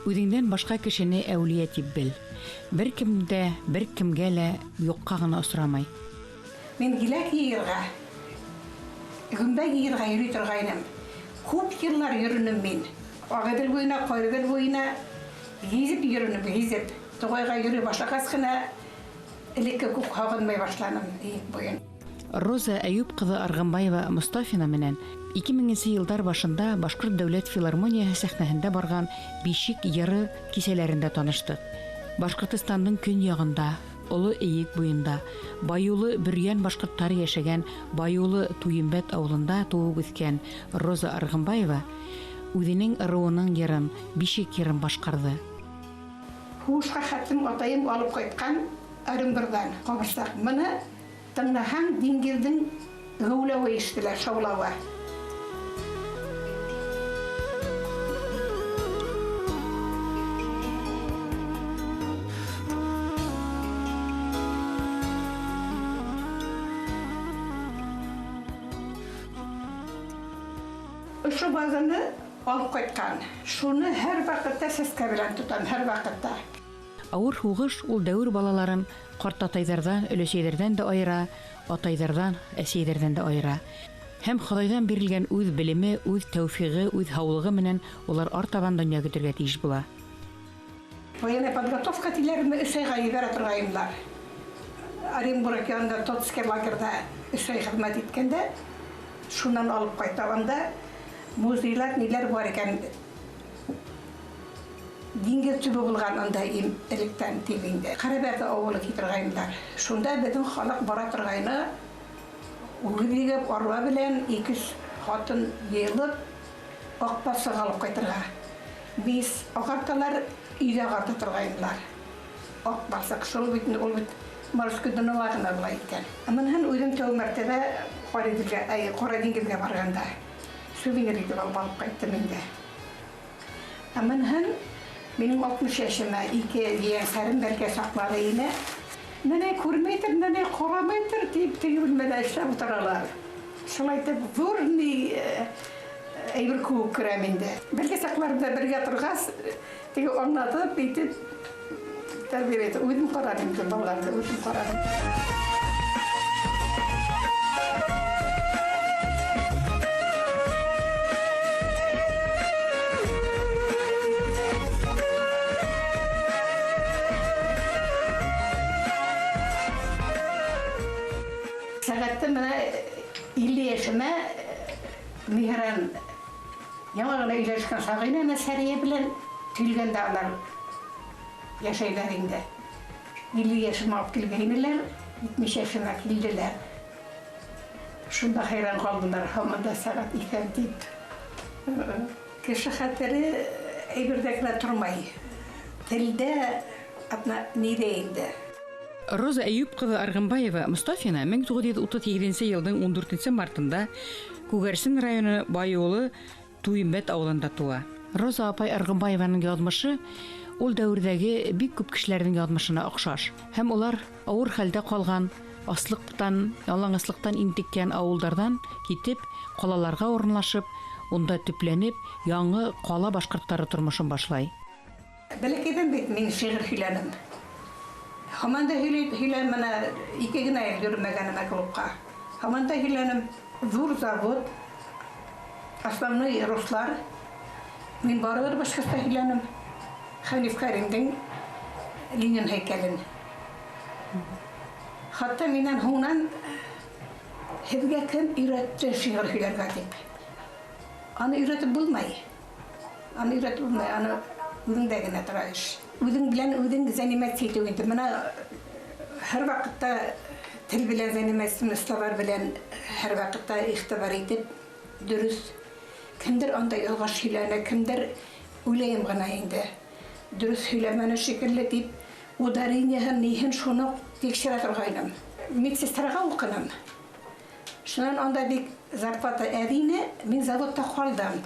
Үҙеңдән башка кешене әүлия тип бел. Бер кемдә, бер кемгә лә юкка гына осрамай. Мин гиләк йыйырга, гөмбә йыйырга йөри торгайным. Күп еллар йөрөнөм мин. Агыдыл буена, Кайрыдыл буена гизеп йөрөнөм, гизеп. Тугайга йөри башлагач кына элекке күк хагынмай башланым йыйып буен. Роза Әюп кызы Аргамбаева Мустафина менән 2000 еллар башында Башкорт дәүләт филармониясе сәхнәһендә барган Бишек йыры кисәләрендә таныштык. Башкортстанның көньягында, Олы Эйек буенда, Баюлы Бөрьян башкортлары яшәгән Баюлы Туйымбәт авылында туып үскән Роза Аргамбаева үзенең ырыуының йырын, Бишек йырын башкарды. Хушка хәтем атайым алып кайткан Оренбургдан кабырсак. Моны тыңлаһаң диңгездең гәүләве ишетелә, шаулавы. Шу базаны алып кайткан. Шуны һәр вакытта сәскә белән тотам, һәр вакытта. Авыр хугыш ул дәүр балаларын картатайдардан, өләсәйләрдән дә айыра, атайдардан, әсәйләрдән дә айыра. Һәм Худайдан бирелгән үз белеме, үз тәүфигы, үз һаулыгы менән улар артабан дөнья көтәргә тиеш була. Военная подготовка тиләрме эшәгә ибәрә торгайымлар. Оренбург янында Тотский лагерда эшәй хезмәт иткәндә, шуннан алып кайтганда музейлар ниләр бар икән. Диңгез төбе булган анда электән тибинде. Карабәрдә авылы китергәннәр. Шунда безнең халык бара торгайны, үгезгә арба белән ике хатын йылып акпасы алып кайтырга. Без агарталар өйдә агартып торгайнылар. Акпасы шул бит ул бит Марскыдан лагына була икән. Моннан үзем тәү мәртәбә Кара диңгезгә барганда сувенир итеп алып кайттым инде. Моннан Benim 60 yaşıma iki yeğenlerim belki sakladı yine. Nene kurmaydır, nene koramaydır deyip bilmeden işte oturarlar. Şöyle de zor ni bir kuvuk kreminde. Belki saklarımda bir yatırgaz diye anlatıp bitip terbiye etti. Uydum karadım ki ballarda, uydum karadım. Сәгатте менә 50 яшемә Михран яңа гына өйләшкән Сагыйна Мәсәрия белән килгәндә алар яшәйләр инде. 50 яшемә алып килгәннәр, 70 яшемә килделәр. Шунда хайран калдылар, һаманда сәгать 2 дип. Кеше хәтере әйбердә тормай. Телдә атна нидә инде. Роза Әюп кызы Аргамбаева Мустафина 1937 елның 14 мартында Күгәрсен районы Баюлы Туйымбәт авылында туа. Роза апай Аргамбаеваның язмышы ул дәүрдәге бик күп кешеләрнең язмышына охшаш. Һәм улар авыр хәлдә калган, аслыктан, ялаңаслыктан интеккән авыллардан китеп, калаларга урынлашып, унда төпләнеп, яңа кала башкортлары тормышын башлай. Бәләкәйдән бит мин шигырь һөйләнем. Хаманда һөйләнем менә ике генә йөрмәгәнем клубка. Хаманда һөйләнем зур завод, основной руслар. Мин барыбер башкача һөйләнем. Хәниф Кәримдең Ленин һәйкәлен. Хатта миннән һуңнан һезгә кем өйрәтте шигырь һөйләргә дип. Аны өйрәтеп булмай. Аны үзеңдә генә тора эш. Үзең белән үзең занимать итү инде. Менә һәр вакытта тел белән занимать итүләр белән һәр вакытта игътибар итеп дөрес. Кемдер анда ялгыш һөйләнә, кемдер уйлыйм гына инде. Дөрес һөйләмәне шикелле дип, ударениеһен ниһен шуны тикшерә торгайным. Медсестрага укыдым. Шуннан анда бик зарплата әрине, мин заводта калдым.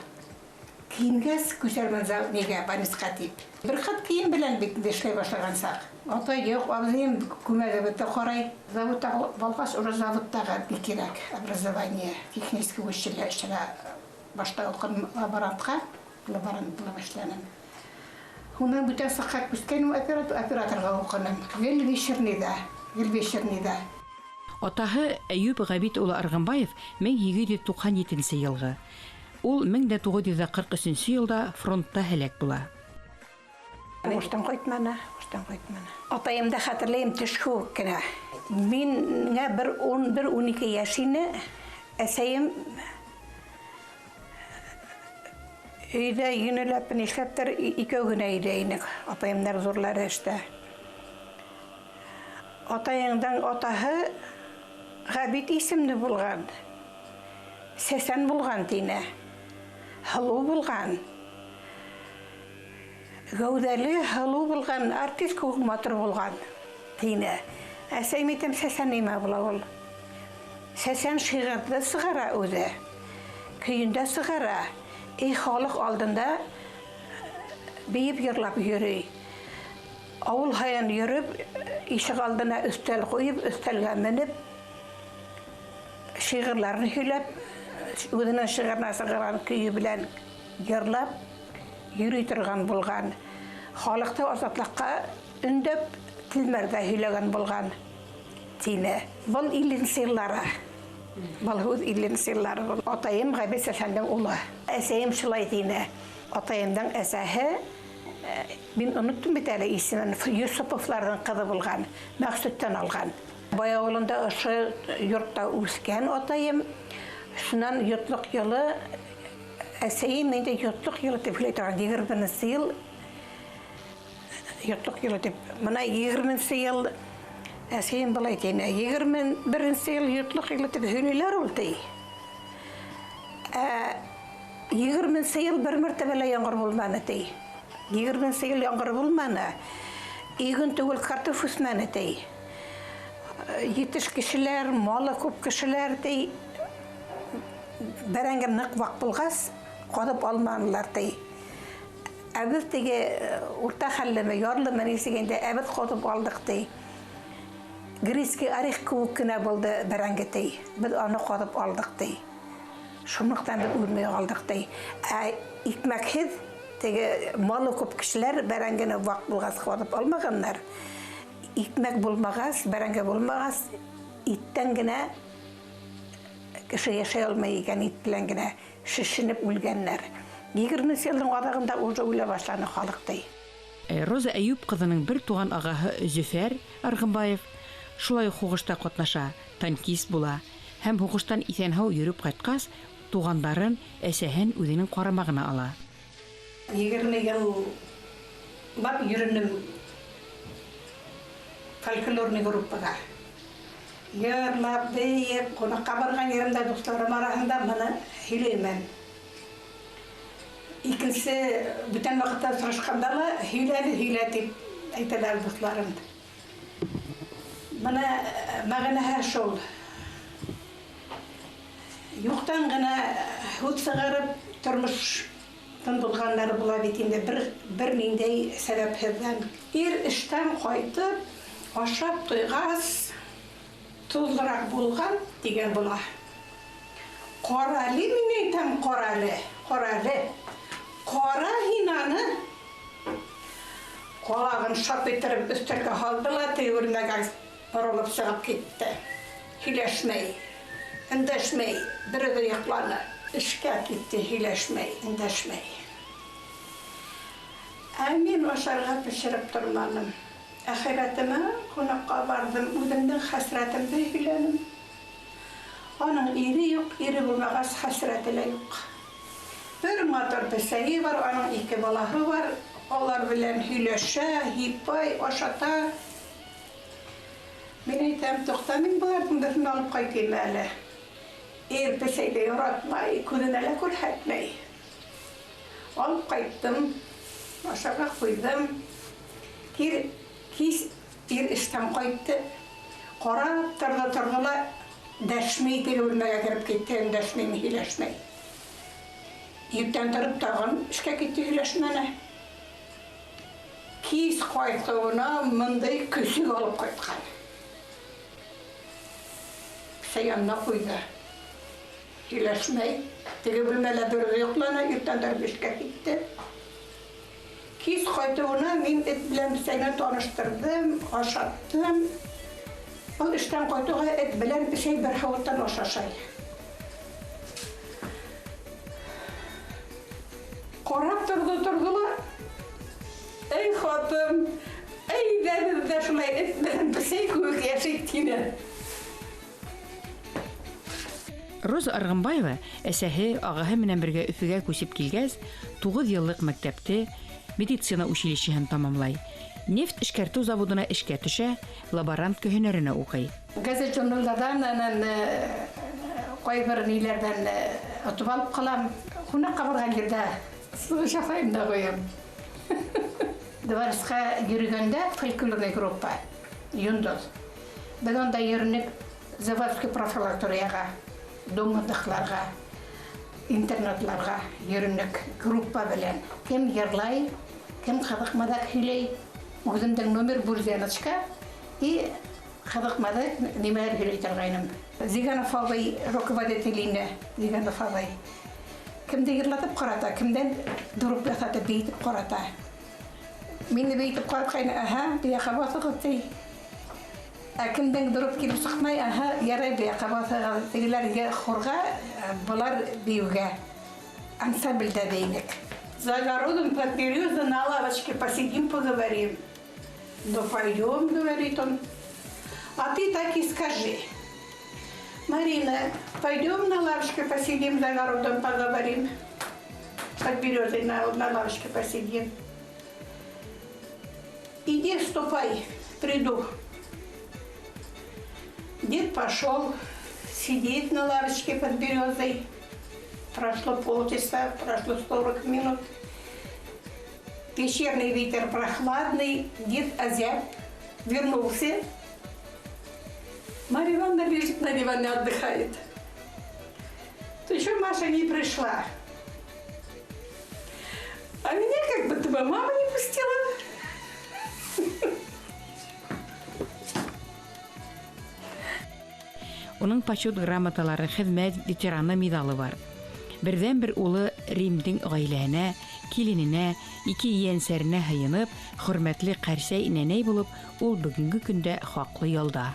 Киенгәс күчәрмен заводка больницага дип. Бер хат кием белән бит эшләй башлаган сак. Атай юк, абзыем күмәгә бит карай. Заводта балгаш уже заводтага кирәк образование, техническое училище башта укыдым лаборантка, лаборант булып эшләнем. Хунан бүтән сақат күскән операторға оқыным. Гел бешернида. Атаһы Әйүп Ғәбит улы Арғынбаев 1797 елғы. Ул 1943 елда фронтта һәлак була. Оштан қойтманы. Атайымда хатırlayım төшкү кенә. Мингә бер 11-12 яшине әсәем өйдә юнеләп нишләптер икәү генә өйдә инек. Атайымдар зурлары эштә. Атайыңдан атаһы Ғәбит исемле булган. Сәсән булган тине. Халу булган. Гәүдәле халу булган, артист матур булган тине. Әсәйем әйтәм Сәсән нимә була ул? Сәсән шигырьдә сыгара үзе. Көендә сыгара. Халык алдында бейеп йырлап йөри. Авыл һайын йөреп, ишек алдына өстәл куеп, өстәлгә менеп, шигырьләрне һөйләп, үзенең шигырьне сыгырган көе белән йырлап йөри торган булган. Халыкта азатлыкка өндәп, тилмәрдә һөйләгән булган тине. Бул 50 еллары. Балгыз 50 еллары. Атайым Ғәбит Сәсәндән улы. Әсәем шулай тине. Атайымдан әсәһе мин оныттым бит әле исемен. Юсуповлардан кызы булган. Мәксүттән алган. Баягылында ошо йортта үскән атайым. Шуннан йортлык елы әсәем инде йортлык елы дип һөйләтәгән 20 ел. Йортлык елы дип. Менә 20 ел әсәем булай тине. 21 ел йортлык елы дип һөйләләр ул ди. 20 ел бер мәртәбә яңгыр булманы ди. 20 ел яңгыр булманы. Иген түгел картоф үсмәне ди. Yetiş kişiler, malı күп кешеләр ди. Бәрәңгә нык вак булгас, кадып алманылар ди. Әбез теге урта хәллеме, ярлымы нисегендә әбез кадып алдык ди. Грецкий орех күп кенә булды бәрәңгә ди. Без аны кадып алдык ди. Шунлыктан без үлмәй калдык ди. Икмәкһез теге малы күп кешеләр бәрәңгәне вак булгас кадып алмаганнар. Икмәк булмагас, бәрәңгә булмагас, иттән генә кеше яшәй алмый икән, ит белән генә шешенеп үлгәннәр. 20 елның адагында уже үлә башланы халык ди. Роза Әйүп кызының бер туган агаһы Зөфәр Арғынбаев шулай хугышта катнаша, танкист була. Һәм хугыштан исән-һау йөреп кайткас, тугандарын, әсәһен үзенең карамагына ала. 20 ел бак йөренем фольклорный группага. Йырлап, бейеп, кунакка барган yerimdə дусларым арасында моны һөйләймен. Икенче бүтән вакытта сорашканда ла һөйлә дип әйтәләр дусларым. Моны мәгънәһе шул. Юктан гына һут сыгарып тормыш булганнар була бит инде бер ниндәй сәбәпһездән. Эштән кайтып, ашап туйгас, тузрак булган дигән була. Каралы мин әйтәм, каралы. Кара һинаны колагын шап иттереп өстәлгә һалдылар, тегүрмәгә борылып чыгып китте. Һөйләшмәй, эндәшмәй, бер-бер якланы. Эшкә китте, һөйләшмәй, эндәшмәй. Мин ашарга пешереп тормадым. Әхирәтемә кунакка бардым, үземнең хәсрәтемне һөйләдем. Аның ире юк, ире булмагас хәсрәте лә юк. Бер матур бесәе бар, аның 2 балаһы бар. Алар белән һөйләшә, һипай, ашата. Мин әйтәм, тукта, мин булардан да алып кайтыйм әле. Бесәйде яратмай, күзенә лә күрһәтмәй. Алып кайттым, ашарга куйдым. Кис эштән кайтты. Карап торды, дәшмәй теге бүлмәгә кереп китте, дәшмәй, һөйләшмәй. Иртән торып тагын эшкә китте, һөйләшмәне. Кис кайтуына мондай көсүк алып кайткан. Янына куйды. Һөйләшмәй, теге бүлмәлә бер йоклана, иртән торып эшкә китте. Кис кайтуына мин эт белән бисәгә таныштырдым, ашаттым. Ул эштән кайтуга эт белән бисәй бер хавыттан ашашай. Карап тордылар. Эй хатын, эй дә шулай эт белән бисәй күк яшәйт кине. Роза Аргамбаева әсәһе, ағаһы менән бергә Өфөгә күсеп килгәс, 9 еллык мәктәпте, медицина училищеһын тамамлай. Нефть эшкәртү заводына эшкә төшә, лаборант һөнәренә укый. Газет журналдардан кайбер ниләрдән атып алып калам. Хуна кабырган җирдә шафаем да куям. Дворецка йөргәндә фольклорный группа Юндос. Без анда йөрнек заводский профилакторияга, домдыкларга, интернатларга йөрнек группа белән. Кем йырлай, кем хадыкмадак һөйләй. Үземдән номер бурзяночка и хадыкмадак нимәләр һөйләй торгайным. Зиганов абый руководителине, Зиганов абый. Кемдә йырлатып карата, кемдән дурып ятаты бейтеп карата. Мине бейтеп караткайны, бия кабатыгыз ди. Кемдән дурып килеп сыкмай, ярай бия кабатыгыз. Тегеләргә хорга, булар биюгә. Ансамбльдә бейник. За огородом подбереза на лавочке посидим, поговорим. Да пойдем, говорит он. А ты так и скажи. Марина, пойдем на лавочке посидим, за огородом поговорим. Под березой на лавочке посидим. Иди, ступай, приду. Дед пошел, сидит на лавочке под березой. Прошло полчаса, прошло 40 минут. Вечерний ветер прохладный, дед озяб, вернулся. Марья Ивановна лежит на диване, отдыхает. То что Маша не пришла? А меня как будто бы мама не пустила. Уның почет грамоталары, хезмәт ветераны медалы бар. Бердән-бер улы Римдин гаиләһенә, килененә, 2 ияәнсәренә һыйынып, хөрмәтле Кәрсәй инәнәй булып, ул бүгенге көндә хаклы ялда.